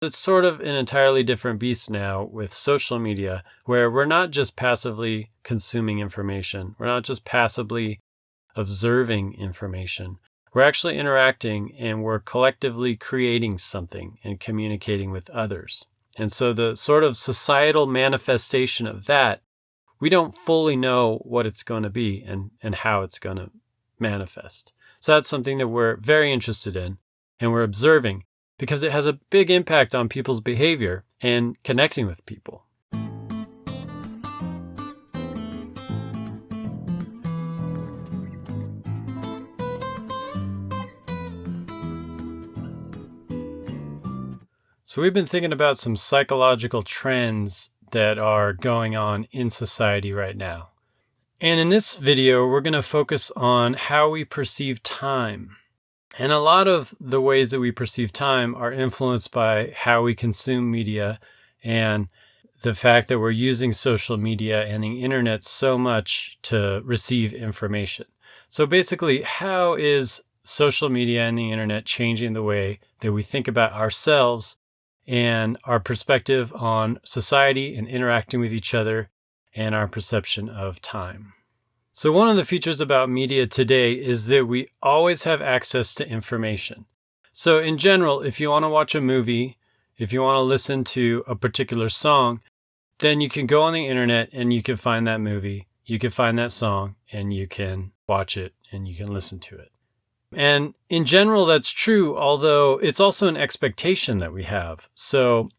It's sort of an entirely different beast now with social media, where we're not just passively consuming information. We're not just passively observing information. We're actually interacting and we're collectively creating something and communicating with others. And so the sort of societal manifestation of that, we don't fully know what it's going to be and how it's going to manifest. So that's something that we're very interested in and we're observing because it has a big impact on people's behavior and connecting with people. So we've been thinking about some psychological trends that are going on in society right now. And in this video, we're going to focus on how we perceive time. And a lot of the ways that we perceive time are influenced by how we consume media and the fact that we're using social media and the internet so much to receive information. So basically, how is social media and the internet changing the way that we think about ourselves and our perspective on society and interacting with each other and our perception of time? So one of the features about media today is that we always have access to information. So in general, if you want to watch a movie, if you want to listen to a particular song, then you can go on the internet and you can find that movie, you can find that song, and you can watch it and you can listen to it. And in general, that's true, although it's also an expectation that we have. So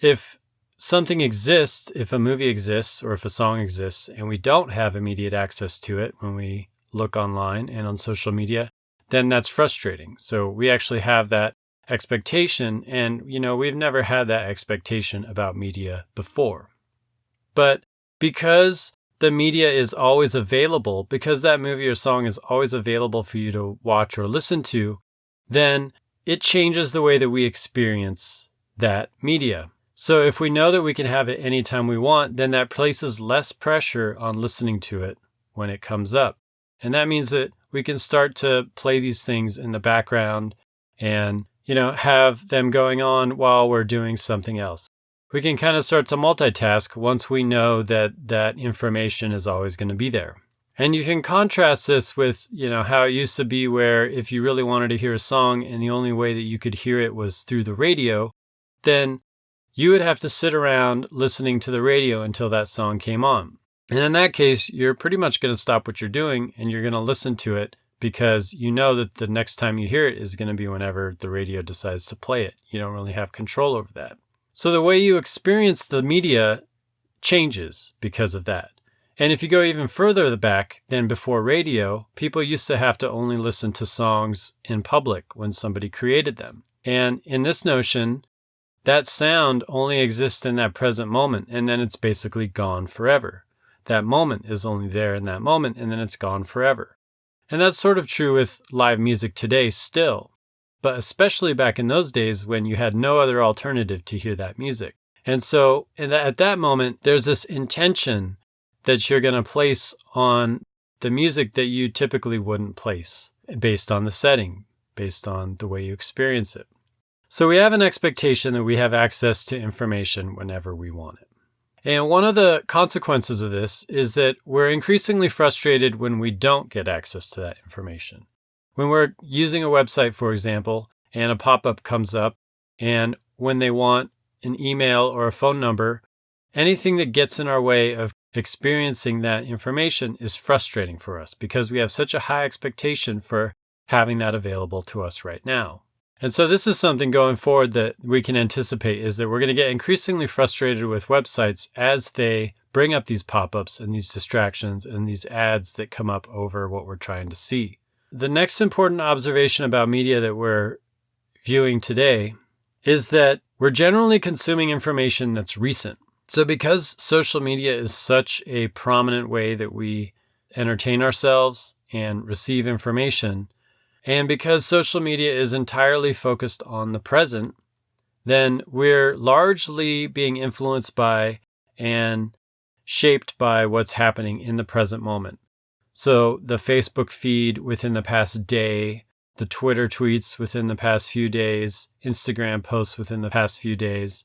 if something exists, if a movie exists or if a song exists and we don't have immediate access to it when we look online and on social media, then that's frustrating. So we actually have that expectation and, we've never had that expectation about media before. But because the media is always available, because that movie or song is always available for you to watch or listen to, then it changes the way that we experience that media. So if we know that we can have it anytime we want, then that places less pressure on listening to it when it comes up. And that means that we can start to play these things in the background and, have them going on while we're doing something else. We can kind of start to multitask once we know that that information is always going to be there. And you can contrast this with, how it used to be where if you really wanted to hear a song and the only way that you could hear it was through the radio, then you would have to sit around listening to the radio until that song came on. And in that case, you're pretty much going to stop what you're doing and you're going to listen to it because you know that the next time you hear it is going to be whenever the radio decides to play it. You don't really have control over that. So the way you experience the media changes because of that. And if you go even further back than before radio, people used to have to only listen to songs in public when somebody created them. And in this notion, that sound only exists in that present moment, and then it's basically gone forever. That moment is only there in that moment, and then it's gone forever. And that's sort of true with live music today still, but especially back in those days when you had no other alternative to hear that music. And so at that moment, there's this intention that you're going to place on the music that you typically wouldn't place based on the setting, based on the way you experience it. So we have an expectation that we have access to information whenever we want it. And one of the consequences of this is that we're increasingly frustrated when we don't get access to that information. When we're using a website, for example, and a pop-up comes up, and when they want an email or a phone number, anything that gets in our way of experiencing that information is frustrating for us because we have such a high expectation for having that available to us right now. And so this is something going forward that we can anticipate is that we're going to get increasingly frustrated with websites as they bring up these pop-ups and these distractions and these ads that come up over what we're trying to see. The next important observation about media that we're viewing today is that we're generally consuming information that's recent. So because social media is such a prominent way that we entertain ourselves and receive information, and because social media is entirely focused on the present, then we're largely being influenced by and shaped by what's happening in the present moment. So the Facebook feed within the past day the Twitter tweets within the past few days, Instagram posts within the past few days,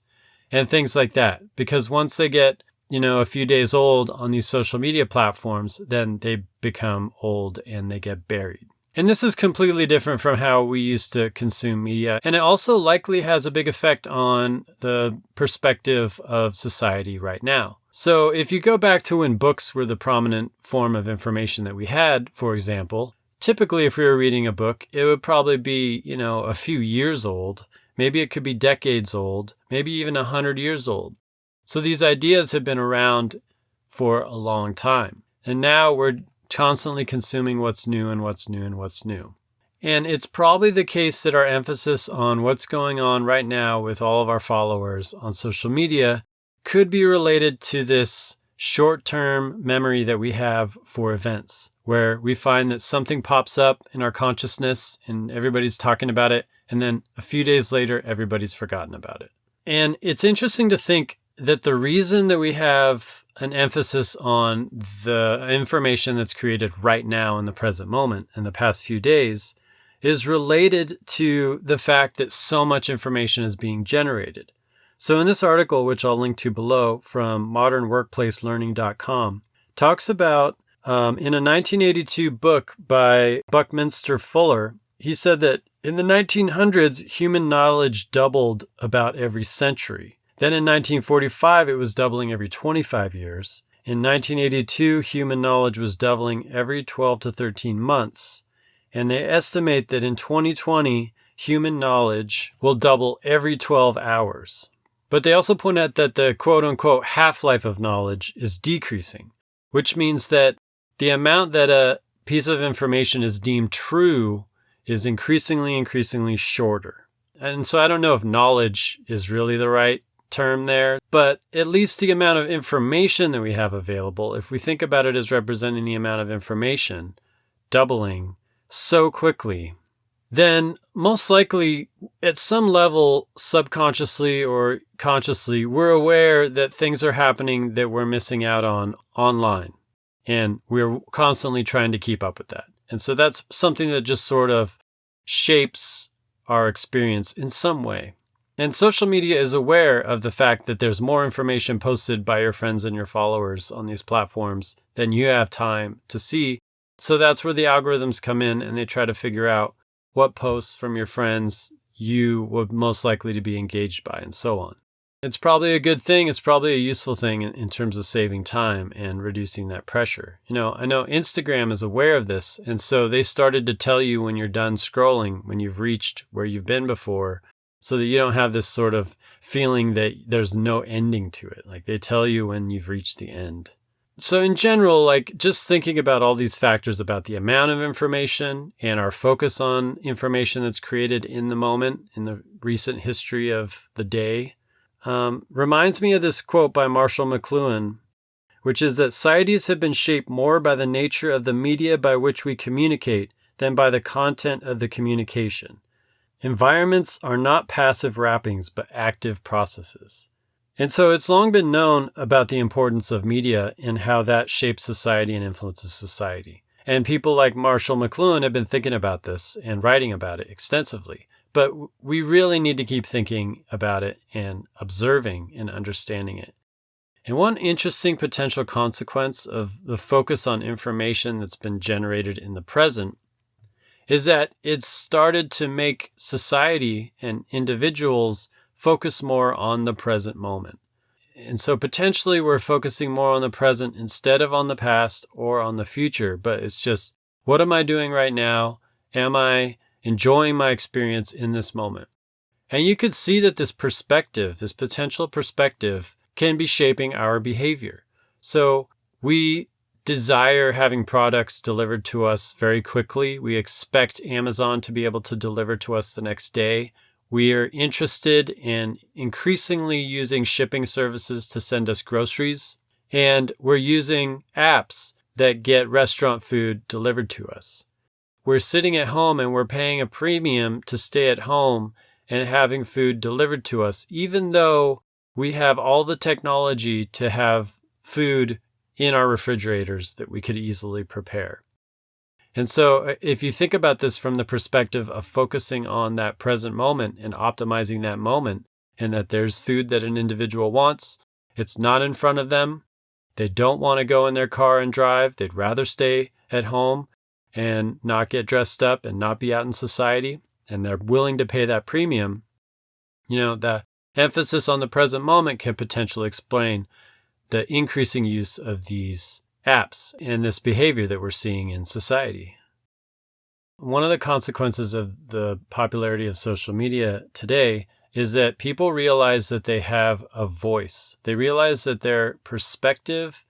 and things like that. Because once they get, a few days old on these social media platforms, then they become old and they get buried. And this is completely different from how we used to consume media. And it also likely has a big effect on the perspective of society right now. So if you go back to when books were the prominent form of information that we had, for example, typically if we were reading a book, it would probably be, a few years old. Maybe it could be decades old, maybe even 100 years old. So these ideas have been around for a long time. And now we're constantly consuming what's new and what's new and what's new. And it's probably the case that our emphasis on what's going on right now with all of our followers on social media could be related to this short-term memory that we have for events, where we find that something pops up in our consciousness and everybody's talking about it, and then a few days later, everybody's forgotten about it. And it's interesting to think that the reason that we have an emphasis on the information that's created right now in the present moment in the past few days is related to the fact that so much information is being generated. So in this article, which I'll link to below from modernworkplacelearning.com, talks about in a 1982 book by Buckminster Fuller, he said that in the 1900s, human knowledge doubled about every century. Then in 1945, it was doubling every 25 years. In 1982, human knowledge was doubling every 12 to 13 months. And they estimate that in 2020, human knowledge will double every 12 hours. But they also point out that the quote-unquote half-life of knowledge is decreasing, which means that the amount that a piece of information is deemed true is increasingly shorter. And so I don't know if knowledge is really the right term there, but at least the amount of information that we have available, if we think about it as representing the amount of information doubling so quickly, then most likely at some level, subconsciously or consciously, we're aware that things are happening that we're missing out on online. And we're constantly trying to keep up with that. And so that's something that just sort of shapes our experience in some way. And social media is aware of the fact that there's more information posted by your friends and your followers on these platforms than you have time to see. So that's where the algorithms come in and they try to figure out what posts from your friends you would most likely to be engaged by and so on. It's probably a good thing. It's probably a useful thing in terms of saving time and reducing that pressure. I know Instagram is aware of this. And so they started to tell you when you're done scrolling, when you've reached where you've been before, so that you don't have this sort of feeling that there's no ending to it. Like they tell you when you've reached the end. So in general, just thinking about all these factors about the amount of information and our focus on information that's created in the moment, in the recent history of the day, reminds me of this quote by Marshall McLuhan, which is that societies have been shaped more by the nature of the media by which we communicate than by the content of the communication. Environments are not passive wrappings, but active processes. And so it's long been known about the importance of media and how that shapes society and influences society. And people like Marshall McLuhan have been thinking about this and writing about it extensively. But we really need to keep thinking about it and observing and understanding it. And one interesting potential consequence of the focus on information that's been generated in the present is that it's started to make society and individuals focus more on the present moment. And so potentially we're focusing more on the present instead of on the past or on the future. But it's just, what am I doing right now? Am I enjoying my experience in this moment? And you could see that this perspective, this potential perspective, can be shaping our behavior. So we desire having products delivered to us very quickly. We expect Amazon to be able to deliver to us the next day. We are interested in increasingly using shipping services to send us groceries. And we're using apps that get restaurant food delivered to us. We're sitting at home and we're paying a premium to stay at home and having food delivered to us, even though we have all the technology to have food in our refrigerators that we could easily prepare. And so if you think about this from the perspective of focusing on that present moment and optimizing that moment, and that there's food that an individual wants, it's not in front of them, they don't want to go in their car and drive, they'd rather stay at home and not get dressed up and not be out in society, and they're willing to pay that premium, the emphasis on the present moment can potentially explain the increasing use of these apps and this behavior that we're seeing in society. One of the consequences of the popularity of social media today is that people realize that they have a voice. They realize that their perspective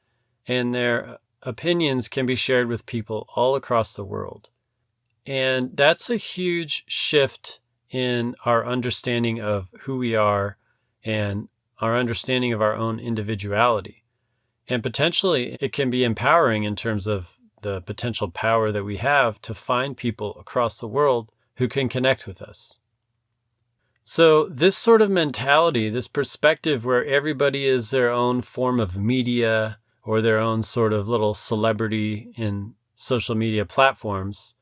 and their opinions can be shared with people all across the world. And that's a huge shift in our understanding of who we are and our understanding of our own individuality. And potentially it can be empowering in terms of the potential power that we have to find people across the world who can connect with us. So this sort of mentality, this perspective where everybody is their own form of media or their own sort of little celebrity in social media platforms,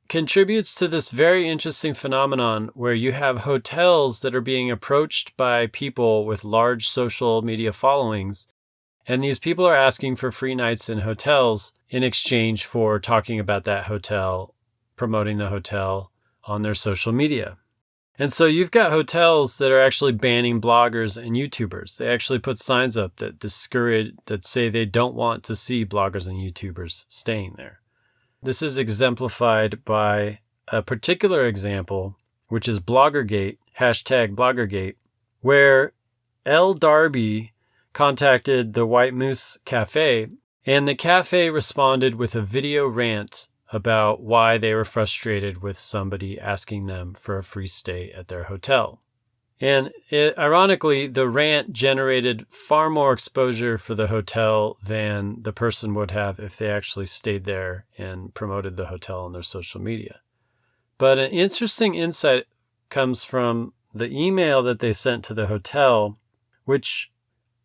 contributes to this very interesting phenomenon where you have hotels that are being approached by people with large social media followings. And these people are asking for free nights in hotels in exchange for talking about that hotel, promoting the hotel on their social media. And so you've got hotels that are actually banning bloggers and YouTubers. They actually put signs up that say they don't want to see bloggers and YouTubers staying there. This is exemplified by a particular example, which is Bloggergate, #Bloggergate, where Elle Darby contacted the White Moose Cafe, and the cafe responded with a video rant about why they were frustrated with somebody asking them for a free stay at their hotel. And ironically, the rant generated far more exposure for the hotel than the person would have if they actually stayed there and promoted the hotel on their social media. But an interesting insight comes from the email that they sent to the hotel, which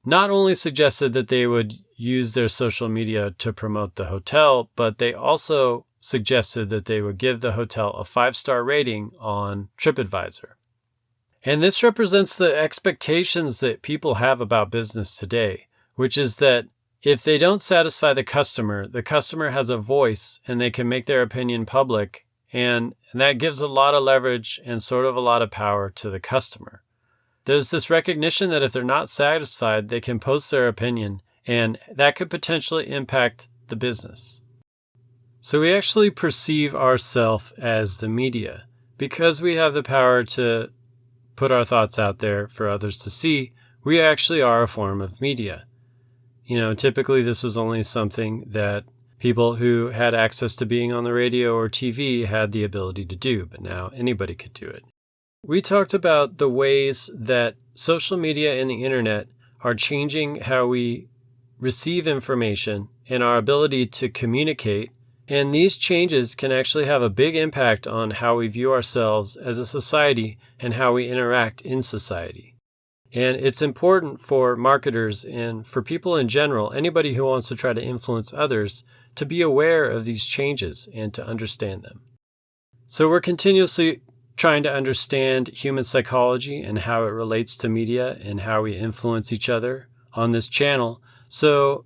not only suggested that they would use their social media to promote the hotel, but they also suggested that they would give the hotel a 5-star rating on TripAdvisor. And this represents the expectations that people have about business today, which is that if they don't satisfy the customer has a voice and they can make their opinion public, and that gives a lot of leverage and sort of a lot of power to the customer. There's this recognition that if they're not satisfied, they can post their opinion, and that could potentially impact the business. So we actually perceive ourselves as the media. Because we have the power to put our thoughts out there for others to see, we actually are a form of media. Typically this was only something that people who had access to being on the radio or TV had the ability to do, but now anybody could do it. We talked about the ways that social media and the internet are changing how we receive information and our ability to communicate. And these changes can actually have a big impact on how we view ourselves as a society and how we interact in society. And it's important for marketers and for people in general, anybody who wants to try to influence others, to be aware of these changes and to understand them. So we're continuously trying to understand human psychology and how it relates to media and how we influence each other on this channel. So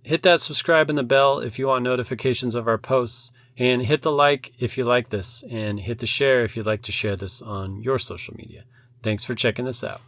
hit that subscribe and the bell if you want notifications of our posts, and hit the like if you like this, and hit the share if you'd like to share this on your social media. Thanks for checking this out.